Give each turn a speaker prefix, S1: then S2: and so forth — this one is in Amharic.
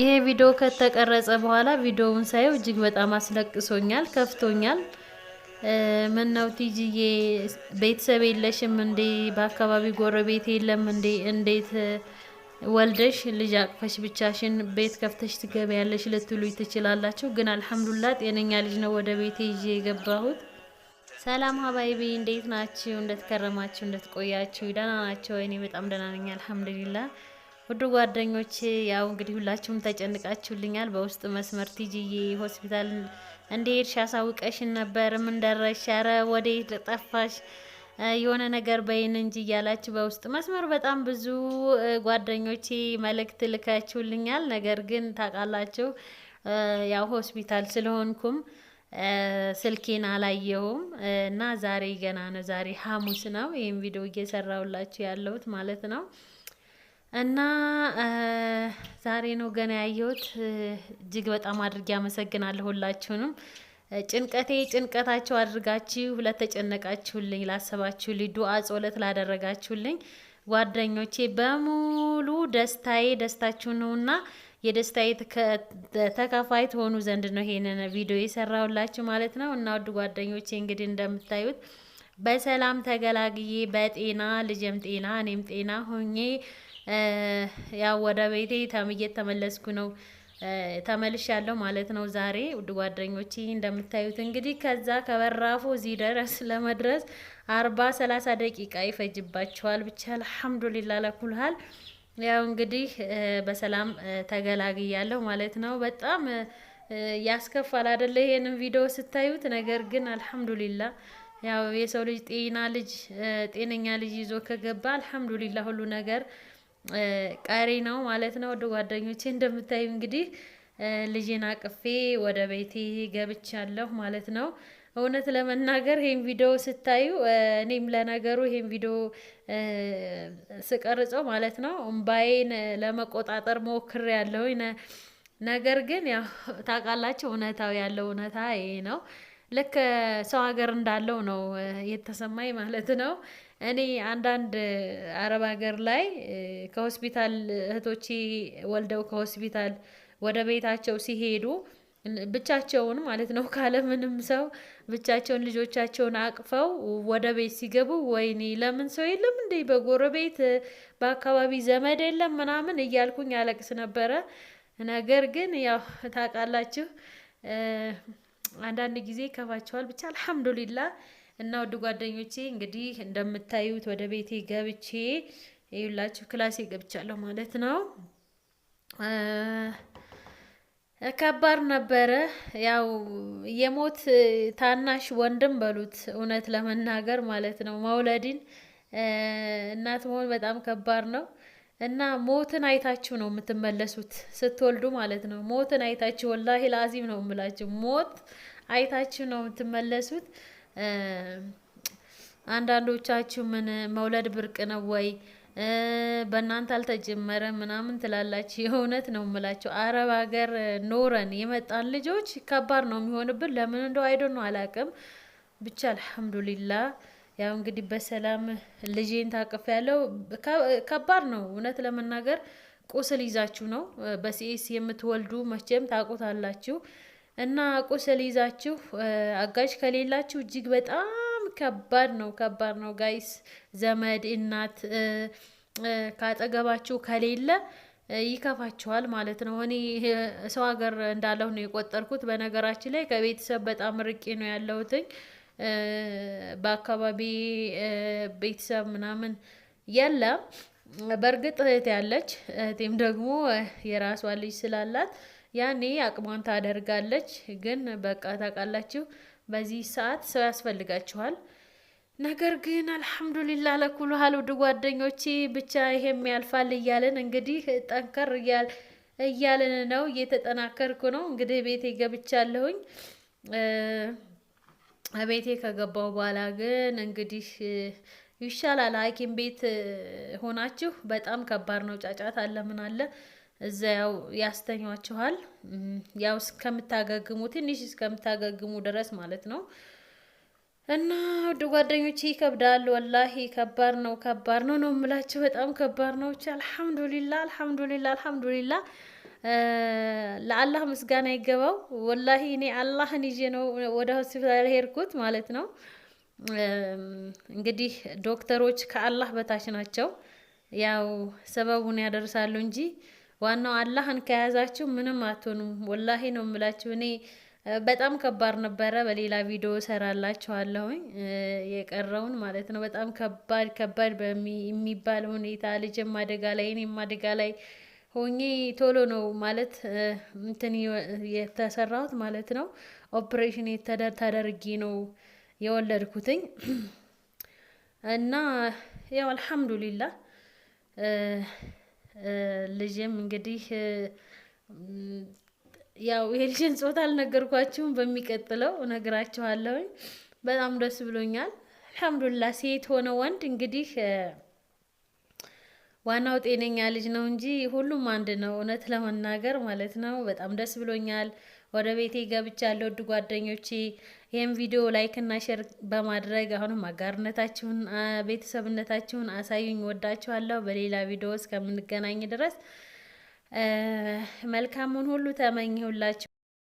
S1: ይሄ ቪዲዮ ከተቀረጸ በኋላ ቪዲዮውን ሳየው እጅግ በጣም አስለቅሶኛል፣ ከፍቶኛል። ምን ነው ቲጂዬ ቤተሰብ የለሽም እንዴ? በአካባቢ ጎረቤት የለም እንዴ? እንዴት ወልደሽ ልጅ አቅፈሽ ብቻሽን ቤት ከፍተሽ ትገበያለሽ ልትሉኝ ትችላላችሁ። ግን አልሐምዱሊላህ ጤነኛ ልጅ ነው ወደ ቤቴ ይዤ የገባሁት። ሰላም ሀባይቢ እንዴት ናችሁ? እንደተከረማችሁ እንደተቆያችሁ ደህና ናቸው? እኔ በጣም ደህና ነኝ አልሐምዱሊላህ። ውድ ጓደኞቼ ያው እንግዲህ ሁላችሁም ተጨንቃችሁልኛል። በውስጥ መስመር ቲጂዬ ሆስፒታል እንደሄድሽ አሳውቀሽን ነበር፣ ምን ደረሽ? ኧረ ወዴት ጠፋሽ? የሆነ ነገር በይን እንጂ እያላችሁ በውስጥ መስመር በጣም ብዙ ጓደኞቼ መልእክት ልካችሁልኛል። ነገር ግን ታውቃላችሁ ያው ሆስፒታል ስለሆንኩም ስልኬን አላየሁም እና ዛሬ ገና ነው። ዛሬ ሐሙስ ነው ይሄን ቪዲዮ እየሰራሁላችሁ ያለሁት ማለት ነው። እና ዛሬ ነው ገና ያየሁት። እጅግ በጣም አድርጌ አመሰግናለሁ ሁላችሁንም። ጭንቀታችሁ አድርጋችሁ ለተጨነቃችሁልኝ፣ ላሰባችሁልኝ፣ ዱዓ ጾለት ላደረጋችሁልኝ ጓደኞቼ በሙሉ ደስታዬ ደስታችሁ ነውና የደስታዬ ተካፋይ ትሆኑ ዘንድ ነው ይሄንን ቪዲዮ የሰራሁላችሁ ማለት ነው። እና ውድ ጓደኞቼ እንግዲህ እንደምታዩት በሰላም ተገላግዬ በጤና ልጅም ጤና እኔም ጤና ሆኜ ያው ወደ ቤቴ ተመለስኩ ነው ተመልሻለሁ ማለት ነው። ዛሬ ውድ ጓደኞቼ እንደምታዩት እንግዲህ ከዛ ከበራፉ እዚህ ድረስ ለመድረስ 40-30 ደቂቃ ይፈጅባችኋል። ብቻ አልሐምዱሊላህ ለኩልሃል ያው እንግዲህ በሰላም ተገላግያለሁ ማለት ነው። በጣም ያስከፋል አይደለ ይሄንን ቪዲዮ ስታዩት። ነገር ግን አልሐምዱሊላህ ያው የሰው ልጅ ጤነኛ ልጅ ይዞ ከገባ አልሐምዱሊላህ ሁሉ ነገር ቀሪ ነው ማለት ነው። ወደ ጓደኞቼ እንደምታዩ እንግዲህ ልጄን አቅፌ ወደ ቤቴ ገብቻለሁ ማለት ነው። እውነት ለመናገር ይሄን ቪዲዮ ስታዩ እኔም ለነገሩ ይሄን ቪዲዮ ስቀርጸው ማለት ነው እምባዬን ለመቆጣጠር ሞክሬያለሁ። ነገር ግን ያው ታውቃላችሁ እውነታው ያለው እውነታ ይሄ ነው። ልክ ሰው ሀገር እንዳለው ነው የተሰማኝ ማለት ነው። እኔ አንዳንድ አረብ ሀገር ላይ ከሆስፒታል እህቶቼ ወልደው ከሆስፒታል ወደ ቤታቸው ሲሄዱ ብቻቸውን ማለት ነው ካለምንም ሰው ብቻቸውን ልጆቻቸውን አቅፈው ወደ ቤት ሲገቡ ወይኔ ለምን ሰው የለም እንዴ? በጎረቤት በአካባቢ ዘመድ የለም ምናምን እያልኩኝ አለቅስ ነበረ። ነገር ግን ያው ታውቃላችሁ አንዳንድ ጊዜ ከፋቸዋል። ብቻ አልሐምዱሊላህ። እና ውድ ጓደኞቼ እንግዲህ እንደምታዩት ወደ ቤቴ ገብቼ ይኸውላችሁ ክላሴ ገብቻለሁ ማለት ነው። ከባድ ነበረ። ያው የሞት ታናሽ ወንድም በሉት እውነት ለመናገር ማለት ነው። መውለድን እናት መሆን በጣም ከባድ ነው። እና ሞትን አይታችሁ ነው የምትመለሱት ስትወልዱ ማለት ነው። ሞትን አይታችሁ ወላሂ ላዚም ነው የምላችሁ፣ ሞት አይታችሁ ነው የምትመለሱት። አንዳንዶቻችሁ ምን መውለድ ብርቅ ነው ወይ በእናንተ አልተጀመረ ምናምን ትላላችሁ። የእውነት ነው የምላችሁ አረብ ሀገር ኖረን የመጣን ልጆች ከባድ ነው የሚሆንብን። ለምን እንደው አይዶን ነው አላውቅም። ብቻ አልሐምዱሊላህ ያው እንግዲህ በሰላም ልጄን ታቅፍ ያለው ከባድ ነው እውነት ለመናገር። ቁስል ይዛችሁ ነው በሲኤስ የምትወልዱ መቼም ታውቁታላችሁ። እና ቁስል ይዛችሁ አጋዥ ከሌላችሁ እጅግ በጣም ከባድ ነው ጋይስ። ዘመድ እናት ካጠገባችሁ ከሌለ ይከፋችኋል ማለት ነው። እኔ ሰው ሀገር እንዳለሁ ነው የቆጠርኩት። በነገራችን ላይ ከቤተሰብ በጣም ርቄ ነው ያለሁትኝ። በአካባቢ ቤተሰብ ምናምን የለም። በእርግጥ እህት ያለች፣ እህቴም ደግሞ የራሷ ልጅ ስላላት ያኔ አቅሟን ታደርጋለች። ግን በቃ ታውቃላችሁ በዚህ ሰዓት ሰው ያስፈልጋችኋል። ነገር ግን አልሐምዱሊላህ ለኩሉ ሀል ውድ ጓደኞቼ ብቻ ይሄም ያልፋል እያለን እንግዲህ ጠንከር እያለን ነው፣ እየተጠናከርኩ ነው። እንግዲህ ቤቴ ገብቻለሁኝ። ቤቴ ከገባው በኋላ ግን እንግዲህ ይሻላል። ሐኪም ቤት ሆናችሁ በጣም ከባድ ነው። ጫጫት አለ ምን አለ እዛ ያው ያስተኛችኋል። ያው እስከምታገግሙ ትንሽ እስከምታገግሙ ድረስ ማለት ነው። እና ውድ ጓደኞቼ ይከብዳል ወላሂ ከባድ ነው ነው የምላችሁ። በጣም ከባድ ነው። ብቻ አልሐምዱሊላህ። ለአላህ ምስጋና ይገባው። ወላሂ እኔ አላህን ይዤ ነው ወደ ሆስፒታል ሄድኩት ማለት ነው። እንግዲህ ዶክተሮች ከአላህ በታች ናቸው። ያው ሰበቡን ያደርሳሉ እንጂ ዋናው አላህን ከያዛችሁ ምንም አትሆኑም። ወላሂ ነው የምላችሁ። እኔ በጣም ከባድ ነበረ። በሌላ ቪዲዮ ሰራላችኋለሁኝ የቀረውን ማለት ነው። በጣም ከባድ ከባድ የሚባል ሁኔታ ልጅም አደጋ ላይ እኔም አደጋ ላይ ሆኜ ቶሎ ነው ማለት እንትን የተሰራሁት ማለት ነው። ኦፕሬሽን ተደርጌ ነው የወለድኩትኝ እና ያው አልሐምዱሊላህ ልጅም እንግዲህ ያው የልጅን ጾታ አልነገርኳችሁም፣ በሚቀጥለው እነግራችኋለሁኝ። በጣም ደስ ብሎኛል። አልሐምዱሊላህ ሴት ሆነ ወንድ እንግዲህ ዋናው ጤነኛ ልጅ ነው እንጂ ሁሉም አንድ ነው፣ እውነት ለመናገር ማለት ነው። በጣም ደስ ብሎኛል። ወደ ቤቴ ገብቻለሁ። ውድ ጓደኞቼ ይህም ቪዲዮ ላይክ እና ሼር በማድረግ አሁንም አጋርነታችሁን ቤተሰብነታችሁን አሳዩኝ። ወዳችኋለሁ። በሌላ ቪዲዮ እስከምንገናኝ ድረስ መልካሙን ሁሉ ተመኘሁላችሁ።